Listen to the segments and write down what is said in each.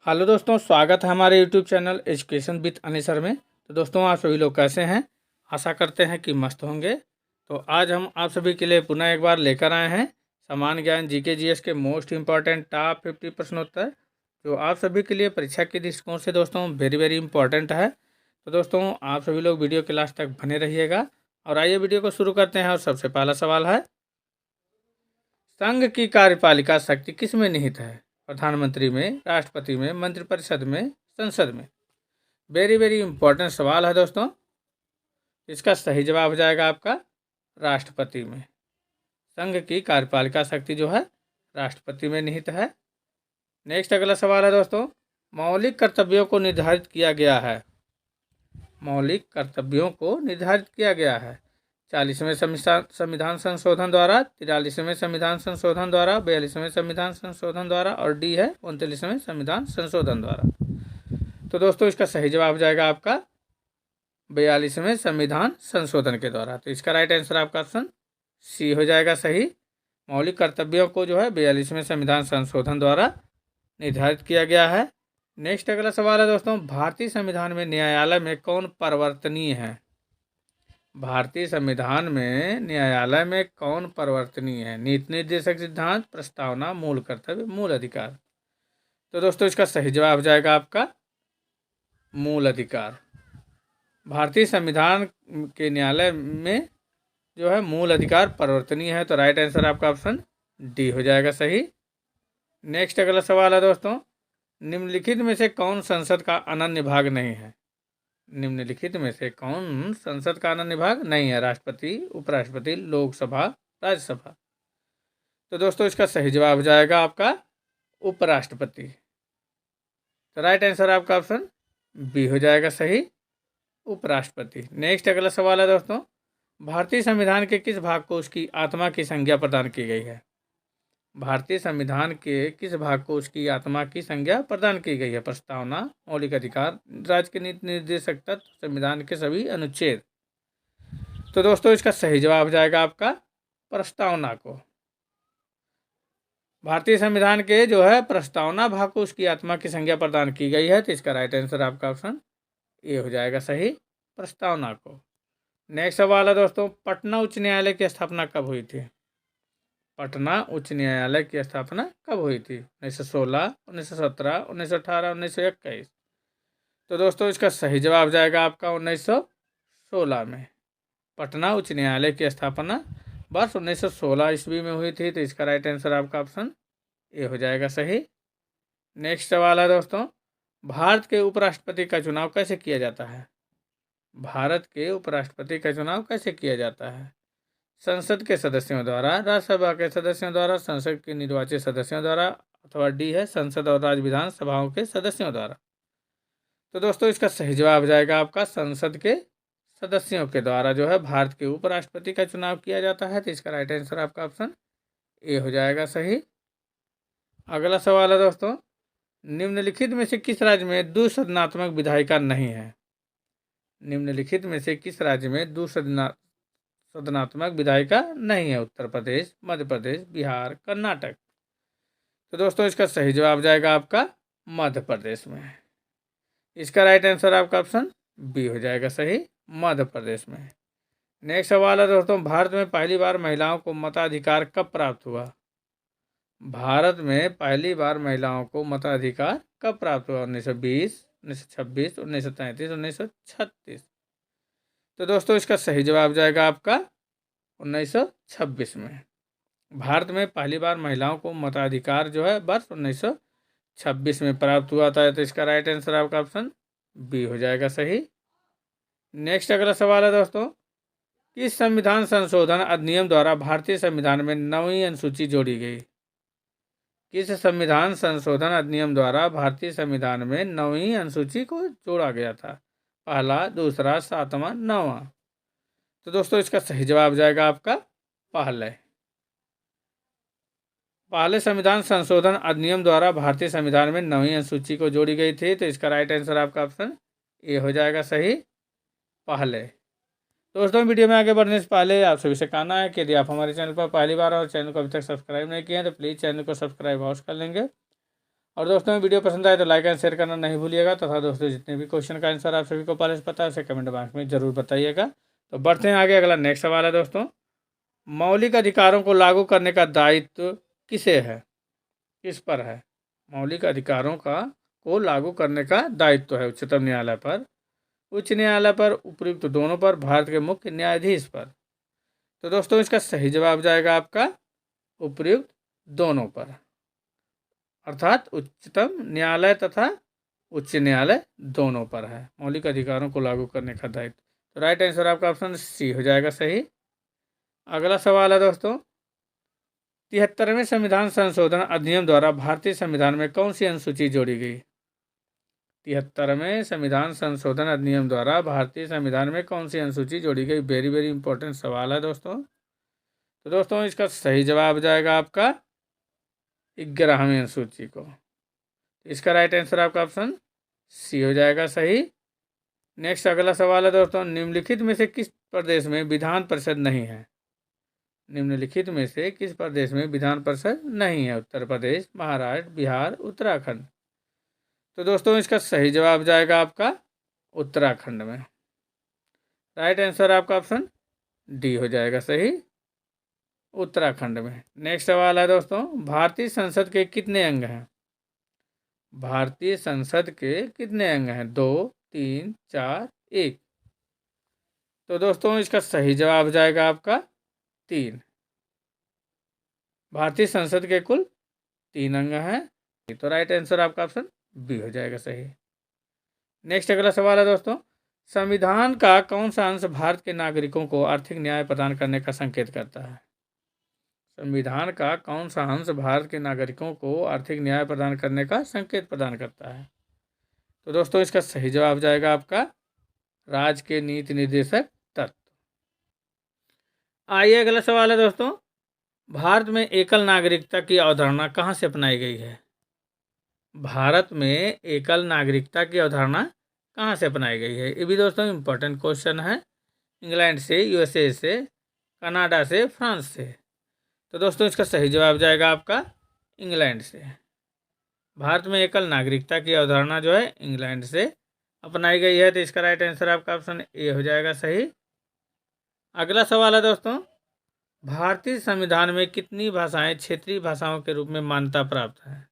Hello दोस्तों, स्वागत है हमारे YouTube channel education with Anil sir में। तो दोस्तों, आप सभी लोग कैसे हैं? आशा करते हैं कि मस्त होंगे। तो आज हम आप सभी के लिए पुनः एक बार लेकर आए हैं सामान्य ज्ञान जीके जीएस के मोस्ट इंपॉर्टेंट टॉप 50 प्रश्नोत्तर, जो आप सभी के लिए परीक्षा के दृष्टिकोण से दोस्तों वेरी वेरी इंपॉर्टेंट है। तो दोस्तों, आप सभी लोग वीडियो के लास्ट तक बने रहिएगा। और आइए वीडियो को शुरू करते हैं। और सबसे पहला सवाल है, संघ की कार्यपालिका शक्ति किस में निहित है? प्रधानमंत्री में, राष्ट्रपति में, मंत्रिपरिषद में, संसद में? वेरी वेरी इंपॉर्टेंट सवाल है दोस्तों। इसका सही जवाब हो जाएगा आपका राष्ट्रपति में। संघ की कार्यपालिका शक्ति जो है राष्ट्रपति में निहित है। नेक्स्ट अगला सवाल है दोस्तों, मौलिक कर्तव्यों को निर्धारित किया गया है। मौलिक कर्तव्यों को निर्धारित किया गया है 40वें संविधान संशोधन द्वारा, 43वें संविधान संशोधन द्वारा, 42वें संविधान संशोधन द्वारा और डी है 39वें संविधान संशोधन द्वारा। तो दोस्तों, इसका सही जवाब हो जाएगा आपका 42वें संविधान संशोधन के द्वारा। तो इसका राइट आंसर आपका ऑप्शन सी हो जाएगा सही। मौलिक कर्तव्यों को जो है 42वें संविधान संशोधन द्वारा निर्धारित किया गया है। नेक्स्ट अगला सवाल है दोस्तों, भारतीय संविधान में न्यायालय में कौन परिवर्तनीय है? भारतीय संविधान में न्यायालय में कौन परिवर्तनीय है? नीति निर्देशक सिद्धांत, प्रस्तावना, मूल कर्तव्य, मूल अधिकार? तो दोस्तों, इसका सही जवाब हो जाएगा आपका मूल अधिकार। भारतीय संविधान के न्यायालय में जो है मूल अधिकार परिवर्तनीय है। तो राइट आंसर आपका ऑप्शन डी हो जाएगा सही। नेक्स्ट अगला सवाल है दोस्तों, निम्नलिखित में से कौन संसद का अनन्य भाग नहीं है? निम्नलिखित में से कौन संसद का अनन्य भाग नहीं है? राष्ट्रपति, उपराष्ट्रपति, लोकसभा, राज्यसभा? तो दोस्तों, इसका सही जवाब हो जाएगा आपका उपराष्ट्रपति। तो राइट आंसर आपका ऑप्शन बी हो जाएगा सही, उपराष्ट्रपति। नेक्स्ट अगला सवाल है दोस्तों, भारतीय संविधान के किस भाग को उसकी आत्मा की संज्ञा प्रदान की गई है? भारतीय संविधान के किस भाग को उसकी आत्मा की संज्ञा प्रदान की गई है? प्रस्तावना, मौलिक अधिकार, राज्य के नीति निर्देशक तत्व, संविधान के सभी अनुच्छेद? तो दोस्तों, इसका सही जवाब हो जाएगा आपका प्रस्तावना को। भारतीय संविधान के जो है प्रस्तावना भाग को उसकी आत्मा की संज्ञा प्रदान की गई है। तो इसका राइट आंसर आपका ऑप्शन ए हो जाएगा सही, प्रस्तावना को। नेक्स्ट सवाल है दोस्तों, पटना उच्च न्यायालय की स्थापना कब हुई थी? पटना उच्च न्यायालय की स्थापना कब हुई थी? 1916, 1917, 1918, 1921? तो दोस्तों, इसका सही जवाब जाएगा आपका 1916 में। पटना उच्च न्यायालय की स्थापना वर्ष 1916 ईस्वी में हुई थी। तो इसका राइट आंसर आपका ऑप्शन ए हो जाएगा सही। नेक्स्ट सवाल है दोस्तों, भारत के उपराष्ट्रपति का चुनाव कैसे किया जाता है? भारत के उपराष्ट्रपति का चुनाव कैसे किया जाता है? संसद के सदस्यों द्वारा, राज्यसभा के सदस्यों द्वारा, संसद के निर्वाचित सदस्यों द्वारा, अथवा डी है संसद और राज्य विधानसभाओं के सदस्यों द्वारा? तो दोस्तों, इसका सही जवाब जाएगा आपका संसद के सदस्यों के द्वारा जो है भारत के उपराष्ट्रपति का चुनाव किया जाता है। तो इसका राइट आंसर आपका ऑप्शन ए हो जाएगा सही। अगला सवाल है दोस्तों, निम्नलिखित में से किस राज्य में द्विसदनात्मक विधायिका नहीं है? निम्नलिखित में से किस राज्य में द्विसदनात्मक विधायिका नहीं है? उत्तर प्रदेश, मध्य प्रदेश, बिहार, कर्नाटक? तो दोस्तों, इसका सही जवाब जाएगा आपका मध्य प्रदेश में। इसका राइट आंसर आपका ऑप्शन बी हो जाएगा सही, मध्य प्रदेश में। नेक्स्ट सवाल है दोस्तों, भारत में पहली बार महिलाओं को मताधिकार कब प्राप्त हुआ? भारत में पहली बार महिलाओं को मताधिकार कब प्राप्त हुआ? 1920, 1926, 1933, 1936? तो दोस्तों, इसका सही जवाब जाएगा आपका 1926 में। भारत में पहली बार महिलाओं को मताधिकार जो है वर्ष 1926 में प्राप्त हुआ था। तो इसका राइट आंसर आपका ऑप्शन बी हो जाएगा सही। नेक्स्ट अगला सवाल है दोस्तों, किस संविधान संशोधन अधिनियम द्वारा भारतीय संविधान में 9वीं अनुसूची जोड़ी गई? किस संविधान संशोधन अधिनियम द्वारा भारतीय संविधान में 9वीं अनुसूची को जोड़ा गया था? पहला, दूसरा, 7वां, 9वां? तो दोस्तों, इसका सही जवाब जाएगा आपका पहले संविधान संशोधन अधिनियम द्वारा भारतीय संविधान में 9वीं अनुसूची को जोड़ी गई थी। तो इसका राइट आंसर आपका ऑप्शन ए हो जाएगा सही, पहले। दोस्तों, वीडियो में आगे बढ़ने से पहले आप सभी से कहना है कि यदि आप हमारे चैनल पर पहली बार और चैनल को अभी तक सब्सक्राइब नहीं किए हैं तो प्लीज़ चैनल को सब्सक्राइब अवश्य कर लेंगे और दोस्तों वीडियो पसंद आए तो लाइक एंड शेयर करना नहीं भूलिएगा तथा दोस्तों जितने भी क्वेश्चन का आंसर आप सभी को पहले से पता है उसे कमेंट बॉक्स में जरूर बताइएगा। तो बढ़ते हैं आगे, अगला नेक्स्ट सवाल है दोस्तों, मौलिक अधिकारों को लागू करने का दायित्व किसे है, किस पर है? मौलिक अधिकारों को लागू करने का दायित्व है उच्चतम न्यायालय पर, उच्च न्यायालय पर, उपयुक्त दोनों पर, भारत के मुख्य न्यायाधीश पर। तो दोस्तों इसका सही जवाब जाएगा आपका उपयुक्त दोनों पर, अर्थात उच्चतम न्यायालय तथा उच्च न्यायालय दोनों पर है मौलिक अधिकारों को लागू करने का दायित्व। तो राइट आंसर आपका ऑप्शन सी हो जाएगा सही। अगला सवाल है दोस्तों, 73वें संविधान संशोधन अधिनियम द्वारा भारतीय संविधान में कौन सी अनुसूची जोड़ी गई? 73वें संविधान संशोधन अधिनियम द्वारा भारतीय संविधान में कौन सी अनुसूची जोड़ी गई? वेरी वेरी इंपॉर्टेंट सवाल है दोस्तों। तो दोस्तों इसका सही जवाब जाएगा आपका 11वीं अनुसूची को। इसका राइट आंसर आपका ऑप्शन सी हो जाएगा सही। नेक्स्ट अगला सवाल है दोस्तों, निम्नलिखित में से किस प्रदेश में विधान परिषद नहीं है? निम्नलिखित में से किस प्रदेश में विधान परिषद नहीं है? उत्तर प्रदेश, महाराष्ट्र, बिहार, उत्तराखंड। तो दोस्तों इसका सही जवाब जाएगा आपका उत्तराखंड में। राइट आंसर आपका ऑप्शन डी हो जाएगा सही, उत्तराखंड में। नेक्स्ट सवाल है दोस्तों, भारतीय संसद के कितने अंग हैं? भारतीय संसद के कितने अंग हैं? 2, 3, 4, 1। तो दोस्तों इसका सही जवाब जाएगा आपका 3। भारतीय संसद के कुल 3 अंग हैं, तो राइट आंसर आपका ऑप्शन बी हो जाएगा सही। नेक्स्ट अगला सवाल है दोस्तों, संविधान का कौन सा अंश भारत के नागरिकों को आर्थिक न्याय प्रदान करने का संकेत करता है? संविधान का कौन सा अंश भारत के नागरिकों को आर्थिक न्याय प्रदान करने का संकेत प्रदान करता है? तो दोस्तों इसका सही जवाब जाएगा आपका राज्य के नीति निर्देशक तत्व। आइए अगला सवाल है दोस्तों, भारत में एकल नागरिकता की अवधारणा कहाँ से अपनाई गई है? भारत में एकल नागरिकता की अवधारणा कहाँ से अपनाई गई है? ये भी दोस्तों इम्पोर्टेंट क्वेश्चन है। इंग्लैंड से, यूएसए से, कनाडा से, फ्रांस से। तो दोस्तों इसका सही जवाब जाएगा आपका इंग्लैंड से। भारत में एकल नागरिकता की अवधारणा जो है इंग्लैंड से अपनाई गई है, तो इसका राइट आंसर आपका ऑप्शन ए हो जाएगा सही। अगला सवाल है दोस्तों, भारतीय संविधान में कितनी भाषाएं क्षेत्रीय भाषाओं के रूप में मान्यता प्राप्त है?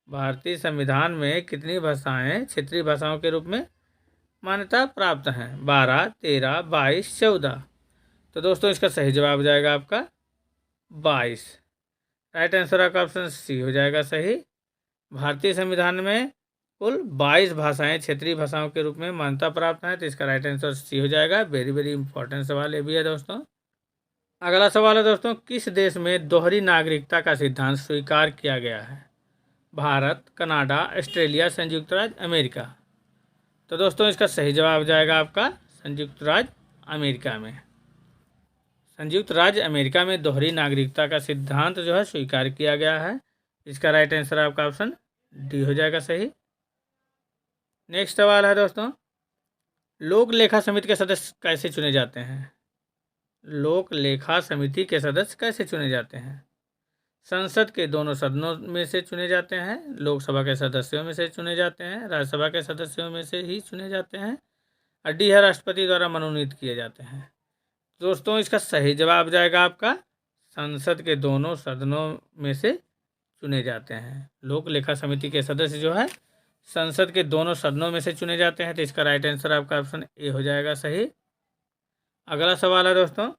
भारतीय संविधान में कितनी भाषाएं क्षेत्रीय भाषाओं के रूप में मान्यता प्राप्त हैं? 12, 13, 22, 14। तो दोस्तों इसका सही जवाब जाएगा आपका 22। राइट आंसर आपका ऑप्शन सी हो जाएगा सही। भारतीय संविधान में कुल 22 भाषाएं क्षेत्रीय भाषाओं के रूप में मान्यता प्राप्त हैं, तो इसका राइट आंसर सी हो जाएगा। वेरी वेरी इंपॉर्टेंट सवाल ये भी है दोस्तों। अगला सवाल है दोस्तों, किस देश में दोहरी नागरिकता का सिद्धांत स्वीकार किया गया है? भारत, कनाडा, ऑस्ट्रेलिया, संयुक्त राज्य अमेरिका। तो दोस्तों इसका सही जवाब जाएगा आपका संयुक्त राज्य अमेरिका में। संयुक्त राज्य अमेरिका में दोहरी नागरिकता का सिद्धांत जो है स्वीकार किया गया है। इसका राइट आंसर आपका ऑप्शन डी हो जाएगा सही। नेक्स्ट सवाल है दोस्तों, लोक लेखा समिति के सदस्य कैसे चुने जाते हैं? लोक लेखा समिति के सदस्य कैसे चुने जाते हैं? संसद के दोनों सदनों में से चुने जाते हैं, लोकसभा के सदस्यों में से चुने जाते हैं, राज्यसभा के सदस्यों में से ही चुने जाते हैं, और डी है राष्ट्रपति द्वारा मनोनीत किए जाते हैं। दोस्तों इसका सही जवाब जाएगा आपका संसद के दोनों सदनों में से चुने जाते हैं। लोक लेखा समिति के सदस्य जो है संसद के दोनों सदनों में से चुने जाते हैं, तो इसका राइट आंसर आपका ऑप्शन ए हो जाएगा सही। अगला सवाल है दोस्तों,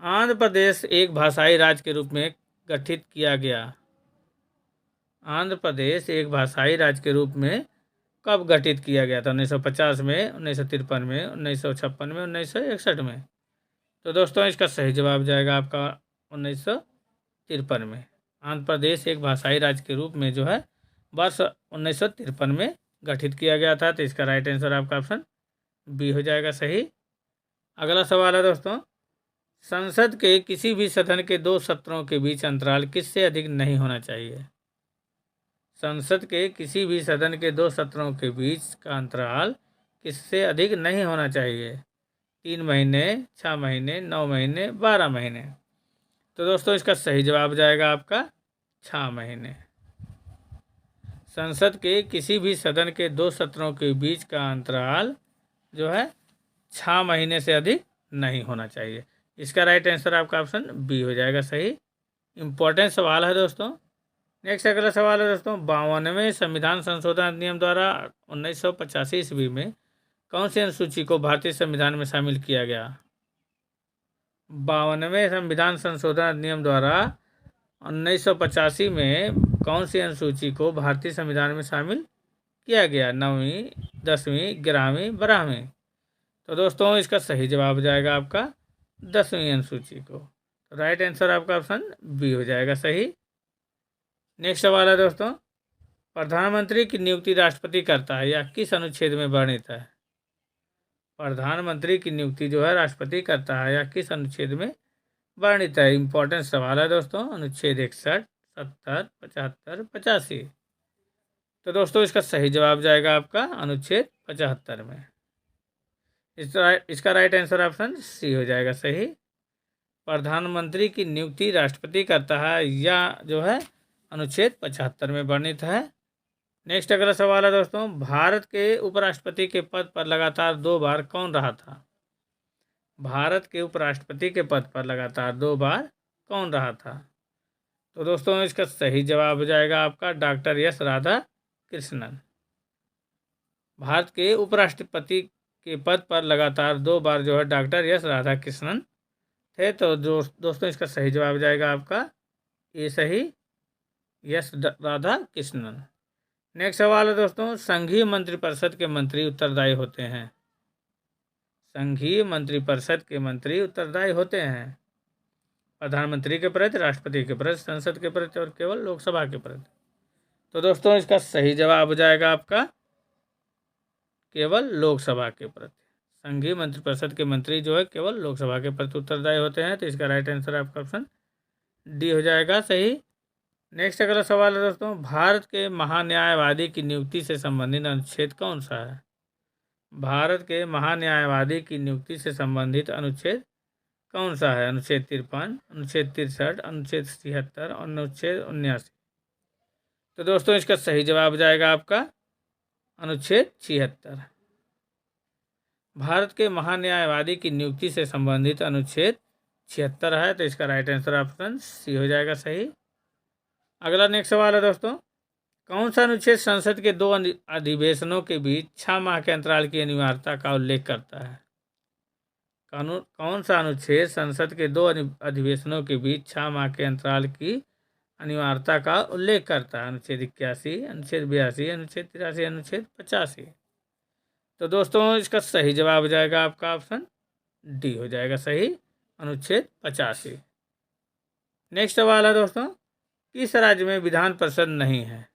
आंध्र प्रदेश एक भाषाई राज्य के रूप में गठित किया गया। आंध्र प्रदेश एक भाषाई राज्य के रूप में कब गठित किया गया था? 1950 में, 1953 में, 1956 में, 1961 में। तो दोस्तों इसका सही जवाब जाएगा आपका 1953 में। आंध्र प्रदेश एक भाषाई राज्य के रूप में जो है वर्ष 1953 में गठित किया गया था, तो इसका राइट आंसर आपका ऑप्शन बी हो जाएगा सही। अगला सवाल है दोस्तों, संसद के किसी भी सदन के 2 सत्रों के बीच अंतराल किससे अधिक नहीं होना चाहिए? संसद के किसी भी सदन के 2 सत्रों के बीच का अंतराल किससे अधिक नहीं होना चाहिए? 3 महीने, 6 महीने, 9 महीने, 12 महीने। तो दोस्तों इसका सही जवाब जाएगा आपका 6 महीने। संसद के किसी भी सदन के 2 सत्रों के बीच का अंतराल जो है 6 महीने से अधिक नहीं होना चाहिए। इसका राइट आंसर आपका ऑप्शन बी हो जाएगा सही। इम्पोर्टेंट सवाल है दोस्तों। नेक्स्ट अगला सवाल है दोस्तों, 52वें संविधान संशोधन अधिनियम द्वारा 1985 ईस्वी में कौन सी अनुसूची को भारतीय संविधान में शामिल किया गया? 52वें संविधान संशोधन अधिनियम द्वारा 1985 में कौन सी अनुसूची को भारतीय संविधान में शामिल किया गया? 9वीं, 10वीं, 11वीं, 12वीं? तो दोस्तों इसका सही जवाब हो जाएगा आपका 10वीं अनुसूची को। राइट आंसर आपका ऑप्शन बी हो जाएगा सही। नेक्स्ट सवाल है दोस्तों, प्रधानमंत्री की नियुक्ति राष्ट्रपति करता है या किस अनुच्छेद में वर्णित है? प्रधानमंत्री की नियुक्ति जो है राष्ट्रपति करता है या किस अनुच्छेद में वर्णित है? इंपॉर्टेंट सवाल है दोस्तों। अनुच्छेद 61, 70, 75, 85? तो दोस्तों इसका सही जवाब जाएगा आपका अनुच्छेद 75 में। इसका राइट आंसर ऑप्शन सी हो जाएगा सही। प्रधानमंत्री की नियुक्ति राष्ट्रपति करता है या जो है अनुच्छेद 75 में वर्णित है। नेक्स्ट अगला सवाल है दोस्तों, भारत के उपराष्ट्रपति के पद पर लगातार 2 बार कौन रहा था? भारत के उपराष्ट्रपति के पद पर लगातार 2 बार कौन रहा था? तो दोस्तों इसका सही जवाब हो जाएगा आपका डॉक्टर एस राधाकृष्णन। भारत के उपराष्ट्रपति के पद पर लगातार 2 बार जो है डॉक्टर एस राधाकृष्णन थे। तो दोस्तों इसका सही जवाब जाएगा आपका ये सही, एस राधाकृष्णन। नेक्स्ट सवाल है दोस्तों, संघीय मंत्रिपरिषद के मंत्री उत्तरदायी होते हैं? संघीय मंत्रिपरिषद के मंत्री उत्तरदायी होते हैं प्रधानमंत्री के प्रति, राष्ट्रपति के प्रति, संसद के प्रति और केवल लोकसभा के प्रति? तो दोस्तों इसका सही जवाब हो जाएगा आपका केवल लोकसभा के प्रति। संघीय मंत्रिपरिषद के मंत्री जो है केवल लोकसभा के प्रति उत्तरदायी होते हैं। तो इसका राइट आंसर आपका ऑप्शन डी हो जाएगा सही। नेक्स्ट अगला सवाल है दोस्तों, भारत के महान्यायवादी की नियुक्ति से संबंधित अनुच्छेद कौन सा है? भारत के महान्यायवादी की नियुक्ति से संबंधित अनुच्छेद कौन सा है? अनुच्छेद 53, अनुच्छेद 63, अनुच्छेद 76 और अनुच्छेद 79? तो दोस्तों इसका सही जवाब जाएगा आपका अनुच्छेद 76। भारत के महान्यायवादी की नियुक्ति से संबंधित अनुच्छेद 76 है। तो इसका राइट आंसर ऑप्शन सी हो जाएगा सही। अगला नेक्स्ट सवाल है दोस्तों, कौन सा अनुच्छेद संसद के 2 अधिवेशनों के बीच 6 माह के अंतराल की अनिवार्यता का उल्लेख करता है? कौन सा अनुच्छेद संसद के 2 अधिवेशनों के बीच 6 माह के अंतराल की अनिवार्यता का उल्लेख करता है? अनुच्छेद 81, अनुच्छेद 82, अनुच्छेद 83, अनुच्छेद 85? तो दोस्तों इसका सही जवाब हो जाएगा आपका ऑप्शन डी हो जाएगा सही, अनुच्छेद 85। नेक्स्ट सवाल है दोस्तों, किस राज्य में विधान परिषद नहीं है?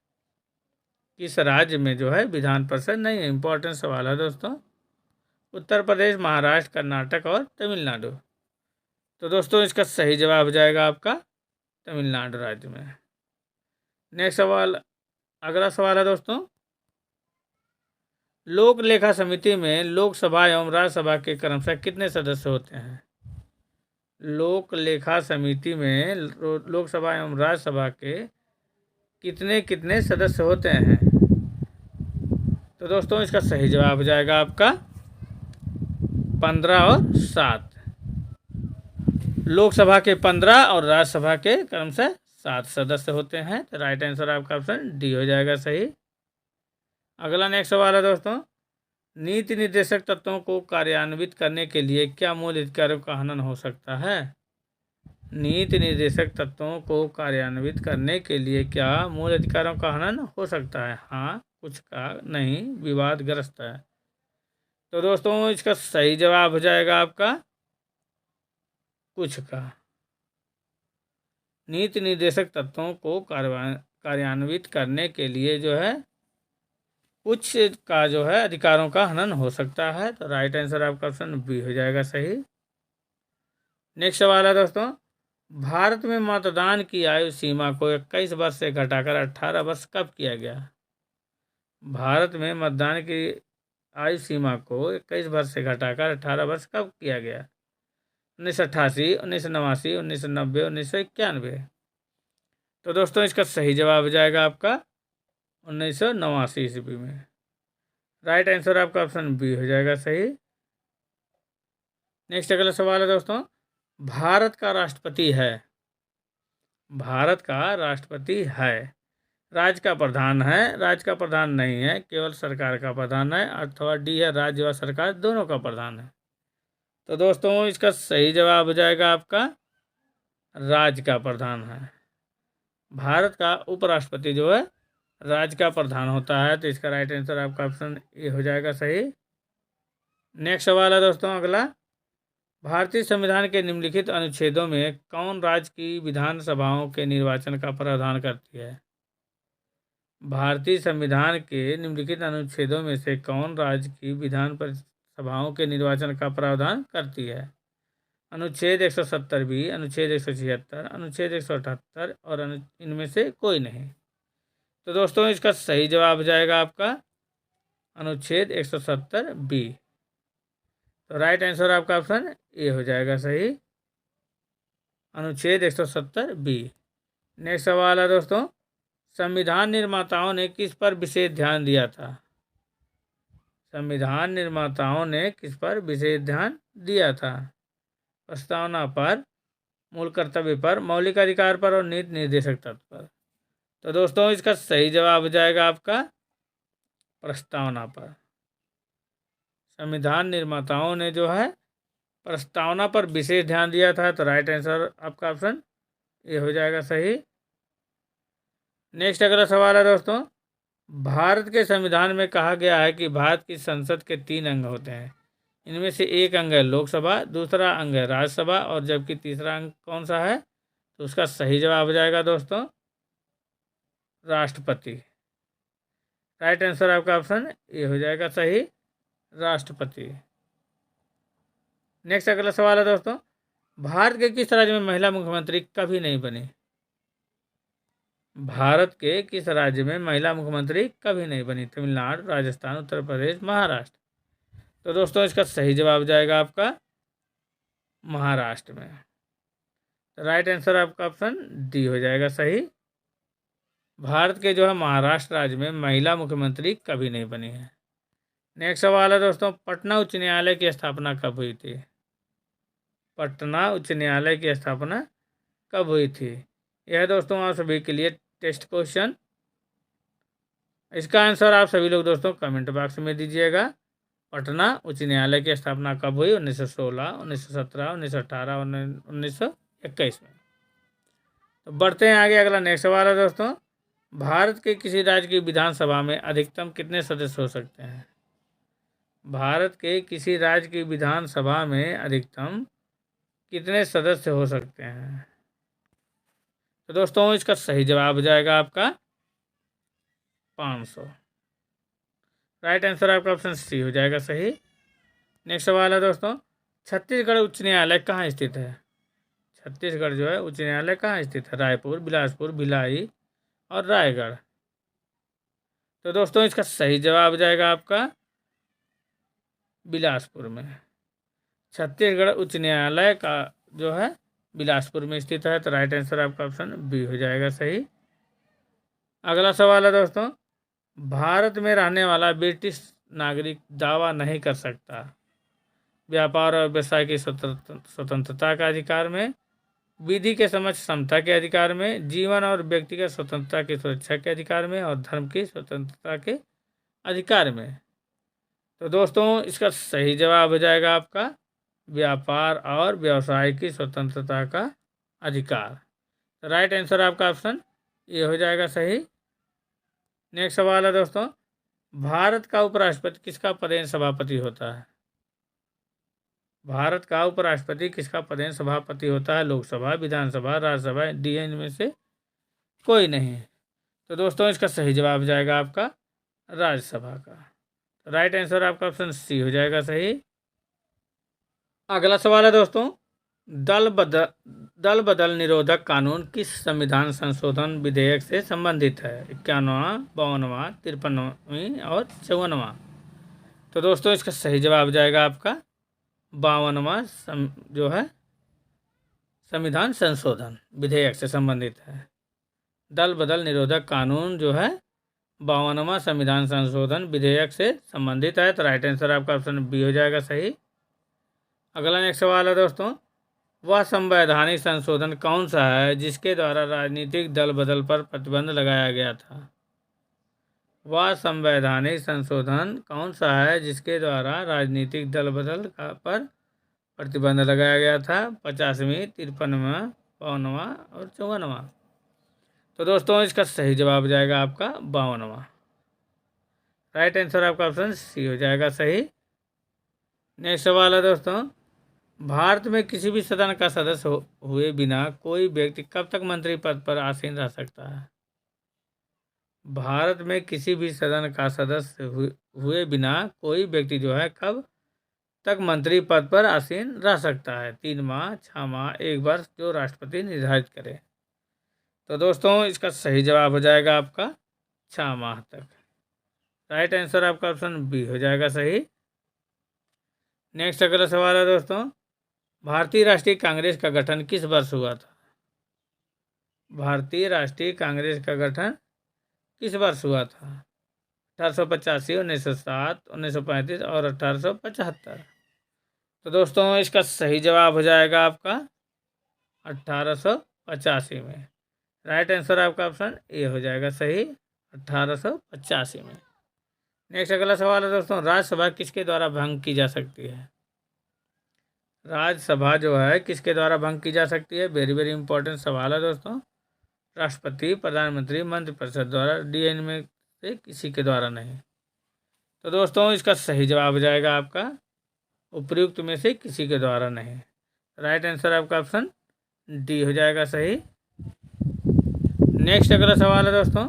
किस राज्य में जो है विधान परिषद नहीं है? इंपॉर्टेंट सवाल है दोस्तों। उत्तर प्रदेश, महाराष्ट्र, कर्नाटक और तमिलनाडु? तो दोस्तों इसका सही जवाब हो जाएगा आपका तमिलनाडु राज्य में। नेक्स्ट सवाल, अगला सवाल है दोस्तों, लोक लेखा समिति में लोकसभा एवं राज्यसभा के क्रमशः कितने सदस्य होते हैं? लोक लेखा समिति में लोकसभा एवं राज्यसभा के कितने कितने सदस्य होते हैं? तो दोस्तों इसका सही जवाब हो जाएगा आपका 15 और 7। लोकसभा के 15 और राज्यसभा के क्रमशः 7 सदस्य होते हैं। तो राइट आंसर आपका ऑप्शन डी हो जाएगा सही। अगला नेक्स्ट सवाल है दोस्तों, नीति निर्देशक तत्वों को कार्यान्वित करने के लिए क्या मूल अधिकारों का हनन हो सकता है? नीति निर्देशक तत्वों को कार्यान्वित करने के लिए क्या मूल अधिकारों का हनन हो सकता है? हाँ, कुछ का नहीं, विवादग्रस्त है। तो दोस्तों इसका सही जवाब हो जाएगा आपका कुछ का। नीति निर्देशक तत्वों को कार्यान्वित करने के लिए जो है कुछ का जो है अधिकारों का हनन हो सकता है। तो राइट आंसर आपका ऑप्शन बी हो जाएगा सही। नेक्स्ट सवाल है दोस्तों, भारत में मतदान की आयु सीमा को 21 वर्ष से घटाकर 18 वर्ष कब किया गया? भारत में मतदान की आयु सीमा को 21 वर्ष से घटाकर 18 वर्ष कब किया गया? 1988, 1989, 1990, 1991? तो दोस्तों इसका सही जवाब हो जाएगा आपका 1989 ईस्वी में। राइट आंसर आपका ऑप्शन बी हो जाएगा सही। नेक्स्ट अगला सवाल है दोस्तों, भारत का राष्ट्रपति है, भारत का राष्ट्रपति है, राज्य का प्रधान है, राज्य का प्रधान नहीं है, केवल सरकार का प्रधान है, अथवा डी है राज्य व सरकार दोनों का प्रधान है। तो दोस्तों इसका सही जवाब हो जाएगा आपका राज्य का प्रधान है। भारत का उपराष्ट्रपति जो है राज्य का प्रधान होता है। तो इसका राइट आंसर आपका ऑप्शन ए हो जाएगा सही। नेक्स्ट सवाल है दोस्तों अगला, भारतीय संविधान के निम्नलिखित अनुच्छेदों में कौन राज्य की विधानसभाओं के निर्वाचन का प्रावधान करती है? भारतीय संविधान के निम्नलिखित अनुच्छेदों में से कौन राज्य की विधान सभाओं के निर्वाचन का प्रावधान करती है? अनुच्छेद 170 बी, अनुच्छेद 176, अनुच्छेद 178 और इनमें से कोई नहीं। तो दोस्तों इसका सही जवाब हो जाएगा आपका अनुच्छेद 170 बी। तो राइट आंसर आपका ऑप्शन ए हो जाएगा सही, अनुच्छेद 170 बी। नेक्स्ट सवाल है दोस्तों, संविधान निर्माताओं ने किस पर विशेष ध्यान दिया था? संविधान निर्माताओं ने किस पर विशेष ध्यान दिया था? प्रस्तावना पर, मूल कर्तव्य पर, मौलिक अधिकार पर और नीति निर्देशक तत्व पर। तो दोस्तों इसका सही जवाब हो जाएगा आपका प्रस्तावना पर। संविधान निर्माताओं ने जो है प्रस्तावना पर विशेष ध्यान दिया था। तो राइट आंसर आपका ऑप्शन ए हो जाएगा सही। नेक्स्ट अगला सवाल है दोस्तों, भारत के संविधान में कहा गया है कि भारत की संसद के 3 अंग होते हैं। इनमें से एक अंग है लोकसभा, दूसरा अंग है राज्यसभा और जबकि तीसरा अंग कौन सा है? तो उसका सही जवाब हो जाएगा दोस्तों राष्ट्रपति। राइट आंसर आपका ऑप्शन ए हो जाएगा सही, राष्ट्रपति। नेक्स्ट अगला सवाल है दोस्तों, भारत के किस राज्य में महिला मुख्यमंत्री कभी नहीं बनी? भारत के किस राज्य में महिला मुख्यमंत्री कभी नहीं बनी? तमिलनाडु, राजस्थान, उत्तर प्रदेश, महाराष्ट्र। तो दोस्तों इसका सही जवाब जाएगा आपका महाराष्ट्र में। तो राइट आंसर आपका ऑप्शन डी हो जाएगा सही। भारत के जो है महाराष्ट्र राज्य में महिला मुख्यमंत्री कभी नहीं बनी है। नेक्स्ट सवाल है दोस्तों, पटना उच्च न्यायालय की स्थापना कब हुई थी? पटना उच्च न्यायालय की स्थापना कब हुई थी? यह दोस्तों आप सभी के लिए टेस्ट क्वेश्चन। इसका आंसर आप सभी लोग दोस्तों कमेंट बॉक्स में दीजिएगा। पटना उच्च न्यायालय की स्थापना कब हुई? 1916, 1917, 1918, 1921 में। तो बढ़ते हैं आगे। अगला नेक्स्ट सवाल है दोस्तों, भारत के किसी राज्य की विधानसभा में अधिकतम कितने सदस्य हो सकते हैं? भारत के किसी राज्य की विधानसभा में अधिकतम कितने सदस्य हो सकते हैं? तो दोस्तों इसका सही जवाब हो जाएगा आपका 500। राइट आंसर आपका ऑप्शन सी हो जाएगा सही। नेक्स्ट सवाल है दोस्तों, छत्तीसगढ़ उच्च न्यायालय कहाँ स्थित है? छत्तीसगढ़ जो है उच्च न्यायालय कहाँ स्थित है? रायपुर, बिलासपुर, भिलाई और रायगढ़। तो दोस्तों इसका सही जवाब हो जाएगा आपका बिलासपुर में। छत्तीसगढ़ उच्च न्यायालय का जो है बिलासपुर में स्थित है। तो राइट आंसर आपका ऑप्शन बी हो जाएगा सही। अगला सवाल है दोस्तों, भारत में रहने वाला ब्रिटिश नागरिक दावा नहीं कर सकता व्यापार और व्यवसाय की स्वतंत्रता के अधिकार में, विधि के समक्ष समता के अधिकार में, जीवन और व्यक्तिगत स्वतंत्रता की सुरक्षा के अधिकार में और धर्म की स्वतंत्रता के अधिकार में। तो दोस्तों इसका सही जवाब हो जाएगा आपका व्यापार और व्यवसाय की स्वतंत्रता का अधिकार। तो राइट आंसर आपका ऑप्शन ये हो जाएगा सही। नेक्स्ट सवाल है दोस्तों, भारत का उपराष्ट्रपति किसका पदेन सभापति होता है? भारत का उपराष्ट्रपति किसका पदेन सभापति होता है? लोकसभा, विधानसभा, राज्यसभा, डी इनमें से कोई नहीं। तो दोस्तों इसका सही जवाब जाएगा आपका राज्यसभा का। राइट आंसर आपका ऑप्शन सी हो जाएगा सही। अगला सवाल है दोस्तों, दल बदल निरोधक कानून किस संविधान संशोधन विधेयक से संबंधित है? 51वां, 52वां, 53वां और 54वां। तो दोस्तों इसका सही जवाब जाएगा आपका 52वां जो है संविधान संशोधन विधेयक से संबंधित है। दल बदल निरोधक कानून जो है 52वां संविधान संशोधन विधेयक से संबंधित है। तो राइट आंसर आपका ऑप्शन बी हो जाएगा सही। अगला नेक्स्ट सवाल है दोस्तों, वह संवैधानिक संशोधन कौन सा है जिसके द्वारा राजनीतिक दल बदल पर प्रतिबंध लगाया गया था? वह संवैधानिक संशोधन कौन सा है जिसके द्वारा राजनीतिक दल बदल पर प्रतिबंध लगाया गया था? 50वीं, 53वां, 52वां और 54वां। तो दोस्तों इसका सही जवाब जाएगा आपका 52वां। राइट आंसर आपका ऑप्शन सी हो जाएगा सही। नेक्स्ट सवाल है दोस्तों, भारत में किसी भी सदन का सदस्य हुए बिना कोई व्यक्ति कब तक मंत्री पद पर आसीन रह सकता है? भारत में किसी भी सदन का सदस्य हुए बिना कोई व्यक्ति जो है कब तक मंत्री पद पर आसीन रह सकता है? 3 माह, 6 माह, 1 वर्ष, जो राष्ट्रपति निर्धारित करे। तो दोस्तों इसका सही जवाब हो जाएगा आपका 6 माह तक। राइट आंसर आपका ऑप्शन बी हो जाएगा सही। नेक्स्ट अगला सवाल है दोस्तों, भारतीय राष्ट्रीय कांग्रेस का गठन किस वर्ष हुआ था? भारतीय राष्ट्रीय कांग्रेस का गठन किस वर्ष हुआ था? 1885, 1907, 1935 और 1875। तो दोस्तों इसका सही जवाब हो जाएगा आपका 1885 में। राइट आंसर आपका ऑप्शन ए हो जाएगा सही, 1885 में। नेक्स्ट अगला सवाल है दोस्तों, राज्यसभा किसके द्वारा भंग की जा सकती है? राज्यसभा जो है किसके द्वारा भंग की जा सकती है? वेरी वेरी इंपॉर्टेंट सवाल है दोस्तों। राष्ट्रपति, प्रधानमंत्री, मंत्रिपरिषद द्वारा, डीएन में से किसी के द्वारा नहीं। तो दोस्तों इसका सही जवाब हो जाएगा आपका उपयुक्त में से किसी के द्वारा नहीं। राइट आंसर आपका ऑप्शन डी हो जाएगा सही। नेक्स्ट अगला सवाल है दोस्तों,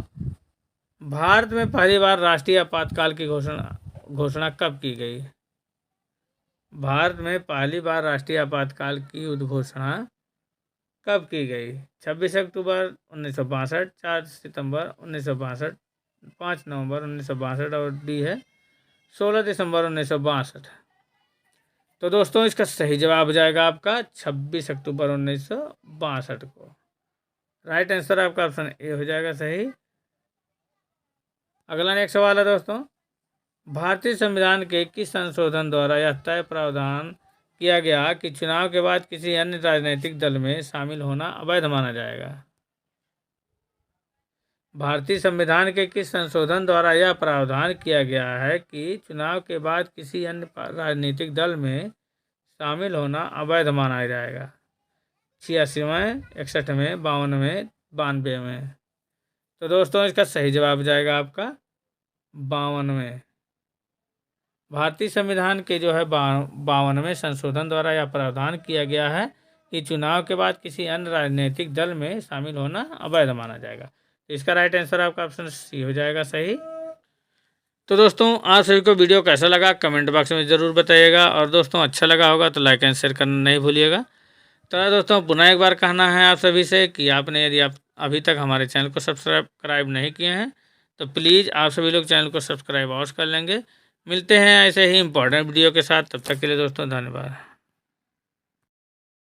भारत में पहली बार राष्ट्रीय आपातकाल की घोषणा कब की गई? भारत में पहली बार राष्ट्रीय आपातकाल की उद्घोषणा कब की गई? 26 अक्टूबर 1962, 4 सितंबर 1962, 5 नवंबर 1962 और डी है 16 दिसंबर 1962। तो दोस्तों इसका सही जवाब हो जाएगा आपका 26 अक्टूबर 1962 को। राइट आंसर आपका ऑप्शन ए हो जाएगा सही। अगला नेक्स्ट सवाल है दोस्तों, भारतीय संविधान के किस संशोधन द्वारा यह तय प्रावधान किया गया कि चुनाव के बाद किसी अन्य राजनीतिक दल में शामिल होना अवैध माना जाएगा? भारतीय संविधान के किस संशोधन द्वारा यह प्रावधान किया गया है कि चुनाव के बाद किसी अन्य राजनीतिक दल में शामिल होना अवैध माना जाएगा? 86 में, 61 में, 52 में, 92 में। तो दोस्तों इसका सही जवाब जाएगा आपका 52 में। भारतीय संविधान के जो है 52वें संशोधन द्वारा यह प्रावधान किया गया है कि चुनाव के बाद किसी अन्य राजनीतिक दल में शामिल होना अवैध माना जाएगा। तो इसका राइट आंसर आपका ऑप्शन सी हो जाएगा सही। तो दोस्तों आप सभी को वीडियो कैसा लगा कमेंट बॉक्स में ज़रूर बताइएगा, और दोस्तों अच्छा लगा होगा तो लाइक एंड शेयर करना नहीं भूलिएगा। तो दोस्तों पुनः एक बार कहना है आप सभी से कि आपने यदि आप अभी तक हमारे चैनल को सब्सक्राइब नहीं किए हैं तो प्लीज़ आप सभी लोग चैनल को सब्सक्राइब अवश्य कर लेंगे। मिलते हैं ऐसे ही इंपॉर्टेंट वीडियो के साथ, तब तक के लिए दोस्तों धन्यवाद।